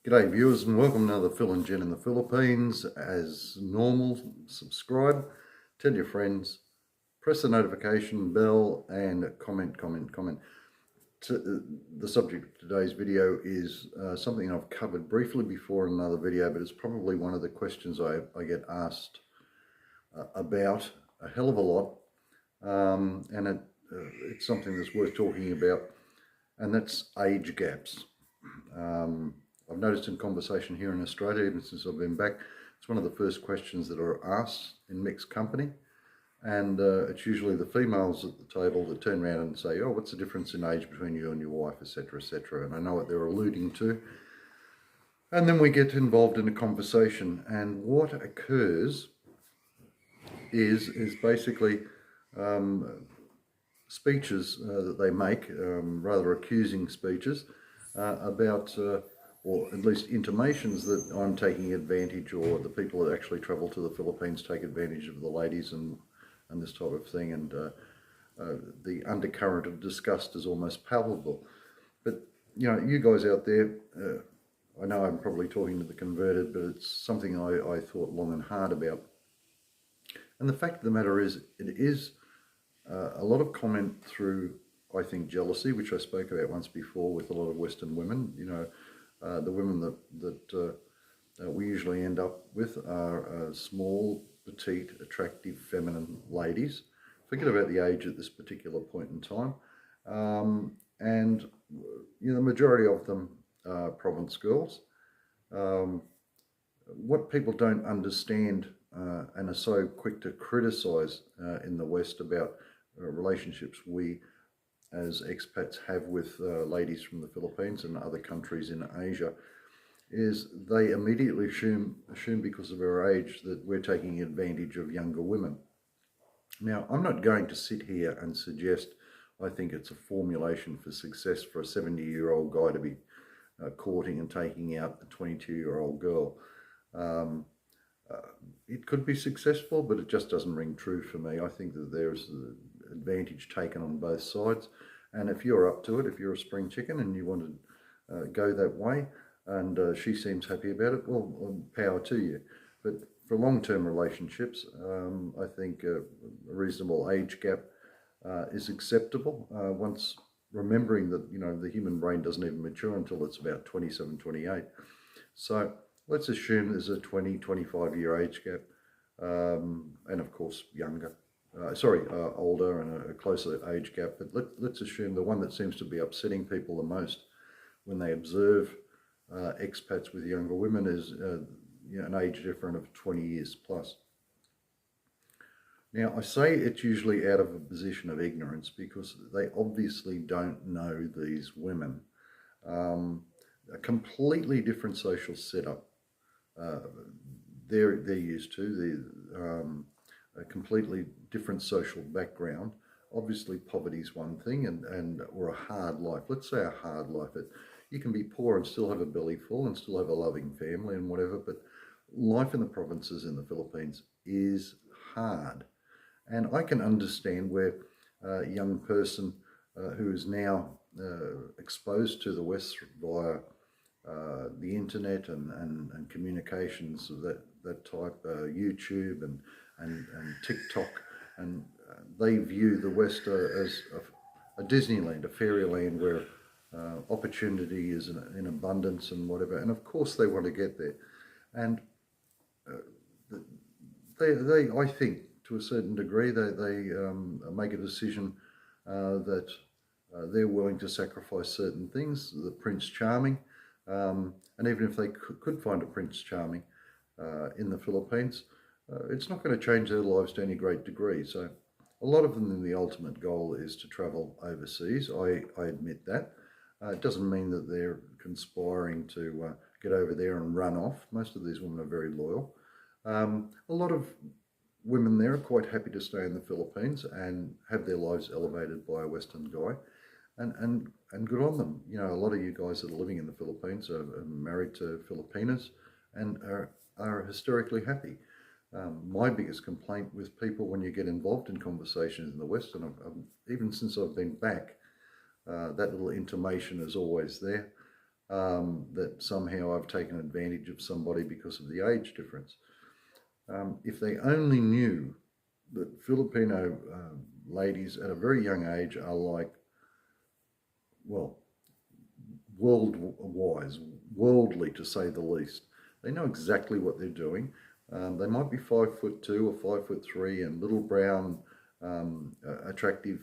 G'day viewers and welcome to another Phil and Jen in the Philippines. As normal, subscribe, tell your friends, press the notification bell and comment. The subject of today's video is something I've covered briefly before in another video, but it's probably one of the questions I get asked about a hell of a lot, and it's something that's worth talking about, and that's age gaps. I've noticed in conversation here in Australia, even since I've been back, it's one of the first questions that are asked in mixed company. And it's usually the females at the table that turn around and say, oh, what's the difference in age between you and your wife, etc., etc. And I know what they're alluding to. And then we get involved in a conversation. And what occurs is basically speeches that they make, rather accusing speeches, about... or at least intimations that I'm taking advantage, or the people that actually travel to the Philippines take advantage of the ladies and this type of thing. And the undercurrent of disgust is almost palpable. But, you know, you guys out there, I know I'm probably talking to the converted, but it's something I thought long and hard about. And the fact of the matter is, it is a lot of comment through, I think, jealousy, which I spoke about once before with a lot of Western women. You know, the women that we usually end up with are small, petite, attractive, feminine ladies. Forget about the age at this particular point in time. And you know, the majority of them are province girls. What people don't understand and are so quick to criticise in the West about relationships we as expats have with ladies from the Philippines and other countries in Asia, is they immediately assume because of our age that we're taking advantage of younger women. Now, I'm not going to sit here and suggest I think it's a formulation for success for a 70-year-old guy to be courting and taking out a 22-year-old girl. It could be successful, but it just doesn't ring true for me. I think that there's advantage taken on both sides, and if you're up to it, if you're a spring chicken and you want to go that way, and she seems happy about it, well, power to you. But for long-term relationships, I think a reasonable age gap is acceptable, once remembering that, you know, the human brain doesn't even mature until it's about 27, 28. So let's assume there's a 20, 25-year age gap, and of course younger. Older and a closer age gap. But let's assume the one that seems to be upsetting people the most when they observe expats with younger women is you know, an age difference of 20 years plus. Now, I say it's usually out of a position of ignorance because they obviously don't know these women. A completely different social setup they're used to. A completely different social background. Obviously, poverty is one thing, or a hard life. Let's say a hard life. You can be poor and still have a belly full and still have a loving family and whatever, but life in the provinces in the Philippines is hard. And I can understand where a young person who is now exposed to the West via the internet and communications of that type, YouTube and TikTok, and they view the West as a Disneyland, a fairyland where opportunity is in abundance and whatever. And of course they want to get there. And they I think, to a certain degree, they make a decision that they're willing to sacrifice certain things, the Prince Charming, and even if they could find a Prince Charming in the Philippines, it's not going to change their lives to any great degree. So a lot of them, the ultimate goal is to travel overseas. I admit that. It doesn't mean that they're conspiring to get over there and run off. Most of these women are very loyal. A lot of women there are quite happy to stay in the Philippines and have their lives elevated by a Western guy. And good on them. You know, a lot of you guys that are living in the Philippines are married to Filipinas and are hysterically happy. My biggest complaint with people when you get involved in conversations in the West, and even since I've been back, that little intimation is always there. that somehow I've taken advantage of somebody because of the age difference. If they only knew that Filipino ladies at a very young age are like, well, world-wise, worldly to say the least. They know exactly what they're doing. They might be 5'2" or 5'3" and little brown, attractive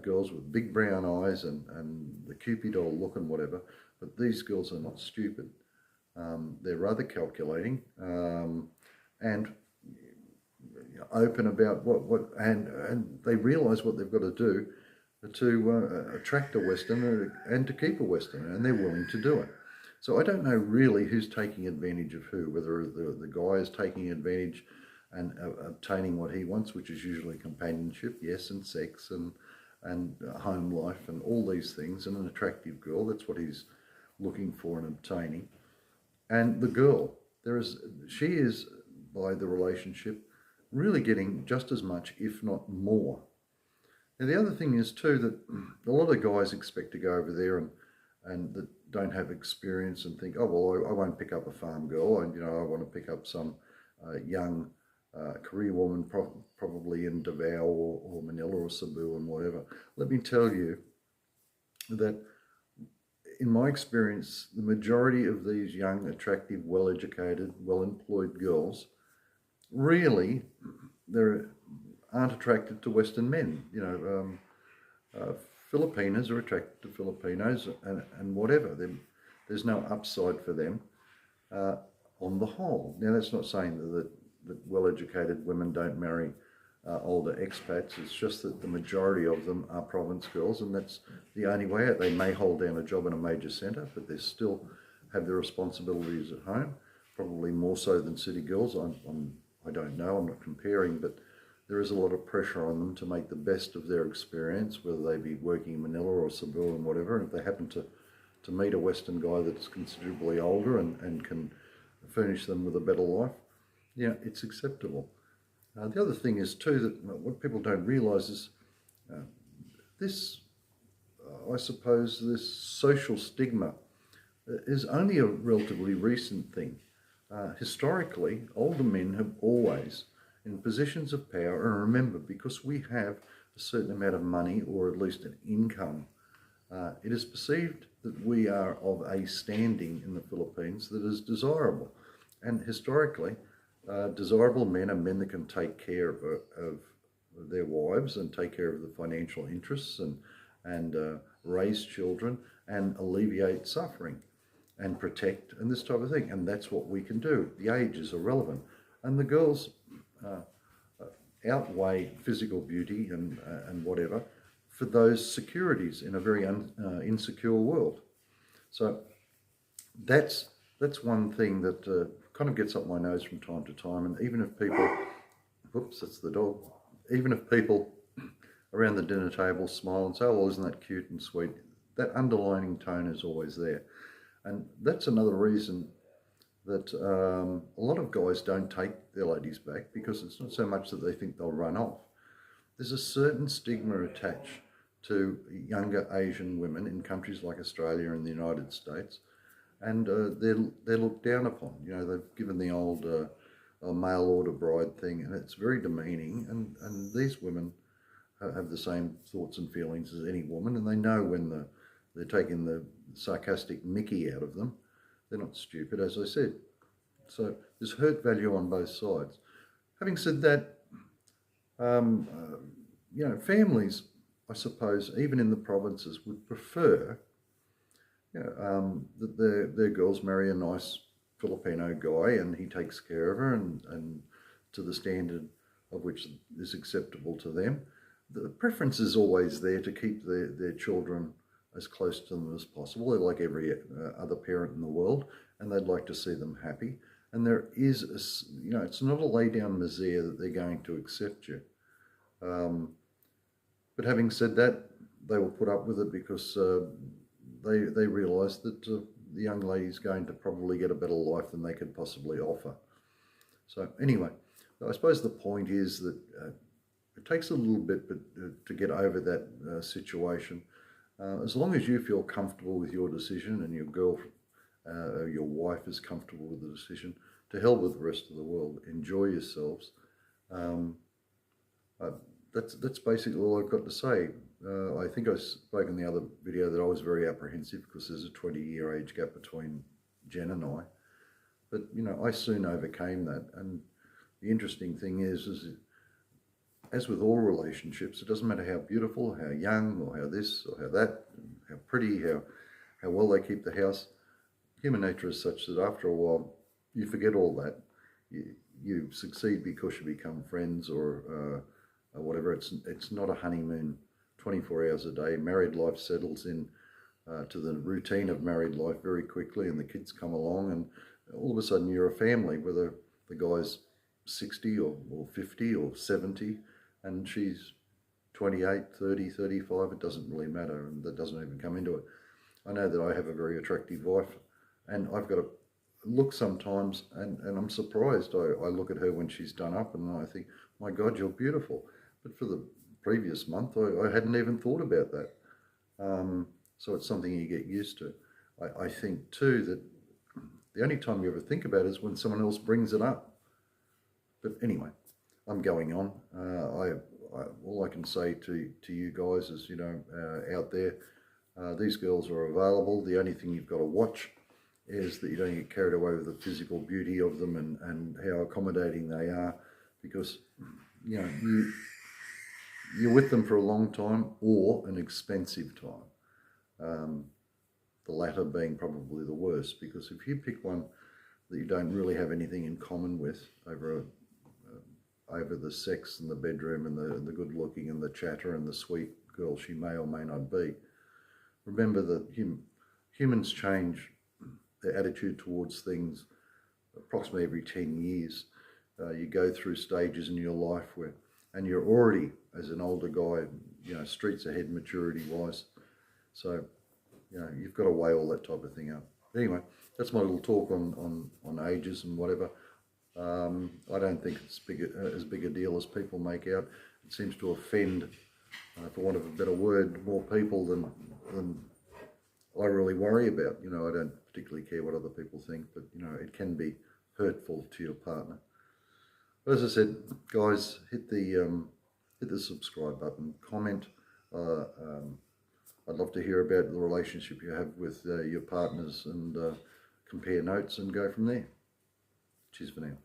girls with big brown eyes and the Cupid doll look and whatever, but these girls are not stupid. They're rather calculating and open about and they realise what they've got to do to attract a Westerner and to keep a Westerner, and they're willing to do it. So I don't know really who's taking advantage of who, whether the guy is taking advantage and obtaining what he wants, which is usually companionship, yes, and sex and home life and all these things, and an attractive girl, that's what he's looking for and obtaining. And the girl, she is, by the relationship, really getting just as much, if not more. And the other thing is too that a lot of guys expect to go over there and that don't have experience and think, oh well, I won't pick up a farm girl, and I want to pick up some young career woman, probably in Davao or Manila or Cebu and whatever. Let me tell you that in my experience, the majority of these young, attractive, well-educated, well-employed girls really aren't attracted to Western men. Filipinas are attracted to Filipinos and whatever. There's no upside for them on the whole. Now, that's not saying that well-educated women don't marry older expats. It's just that the majority of them are province girls, and that's the only way out. They may hold down a job in a major centre, but they still have their responsibilities at home, probably more so than city girls. I don't know, I'm not comparing, but there is a lot of pressure on them to make the best of their experience, whether they be working in Manila or Cebu and whatever. And if they happen to meet a Western guy that's considerably older and can furnish them with a better life, it's acceptable. The other thing is too that what people don't realise is this, I suppose, this social stigma is only a relatively recent thing. Historically, older men have always, in positions of power, and remember, because we have a certain amount of money, or at least an income, it is perceived that we are of a standing in the Philippines that is desirable. And historically, desirable men are men that can take care of their wives and take care of the financial interests and raise children and alleviate suffering and protect and this type of thing. And that's what we can do. The age is irrelevant. And the girls outweigh physical beauty and whatever for those securities in a very insecure world. So that's one thing that kind of gets up my nose from time to time. And even if people, whoops, that's the dog, even if people around the dinner table smile and say, oh, well, isn't that cute and sweet, that underlining tone is always there. And that's another reason that a lot of guys don't take their ladies back, because it's not so much that they think they'll run off. There's a certain stigma attached to younger Asian women in countries like Australia and the United States, and they're looked down upon. They've given the old mail order bride thing, and it's very demeaning, and these women have the same thoughts and feelings as any woman, and they know when they're taking the sarcastic mickey out of them. They're not stupid, as I said. So there's hurt value on both sides. Having said that, families, I suppose, even in the provinces, would prefer that their girls marry a nice Filipino guy and he takes care of her and to the standard of which is acceptable to them. The preference is always there to keep their children as close to them as possible. They're like every other parent in the world, and they'd like to see them happy. And there is, it's not a lay down misere that they're going to accept you. But having said that, they will put up with it because they realise that the young lady's going to probably get a better life than they could possibly offer. So anyway, I suppose the point is that it takes a little bit to get over that situation. As long as you feel comfortable with your decision and your wife is comfortable with the decision, to hell with the rest of the world. Enjoy yourselves. Um, uh, that's basically all I've got to say. I think I spoke in the other video that I was very apprehensive because there's a 20-year age gap between Jen and I. But, I soon overcame that. And the interesting thing is as with all relationships, it doesn't matter how beautiful, how young, or how this, or how that, how pretty, how well they keep the house. Human nature is such that after a while, you forget all that. You succeed because you become friends or whatever. It's not a honeymoon 24 hours a day. Married life settles in to the routine of married life very quickly, and the kids come along, and all of a sudden you're a family, whether the guy's 60 or 50 or 70, and she's 28, 30, 35, it doesn't really matter, and that doesn't even come into it. I know that I have a very attractive wife, and I've got to look sometimes, and I'm surprised. I look at her when she's done up, and I think, my God, you're beautiful. But for the previous month, I hadn't even thought about that. So it's something you get used to. I think too that the only time you ever think about it is when someone else brings it up. But anyway, I'm going on. All I can say to you guys is, out there, these girls are available. The only thing you've got to watch is that you don't get carried away with the physical beauty of them and how accommodating they are, because you're with them for a long time or an expensive time. The latter being probably the worst, because if you pick one that you don't really have anything in common with over the sex and the bedroom and the good looking and the chatter and the sweet girl she may or may not be, remember that humans change their attitude towards things approximately every 10 years. You go through stages in your life and you're already, as an older guy, streets ahead maturity wise. So, you've got to weigh all that type of thing up. Anyway, that's my little talk on ages and whatever. I don't think it's as big a deal as people make out. It seems to offend, for want of a better word, more people than I really worry about. I don't particularly care what other people think, but it can be hurtful to your partner. But as I said, guys, hit the subscribe button, comment. I'd love to hear about the relationship you have with your partners, and compare notes and go from there. Cheers for now.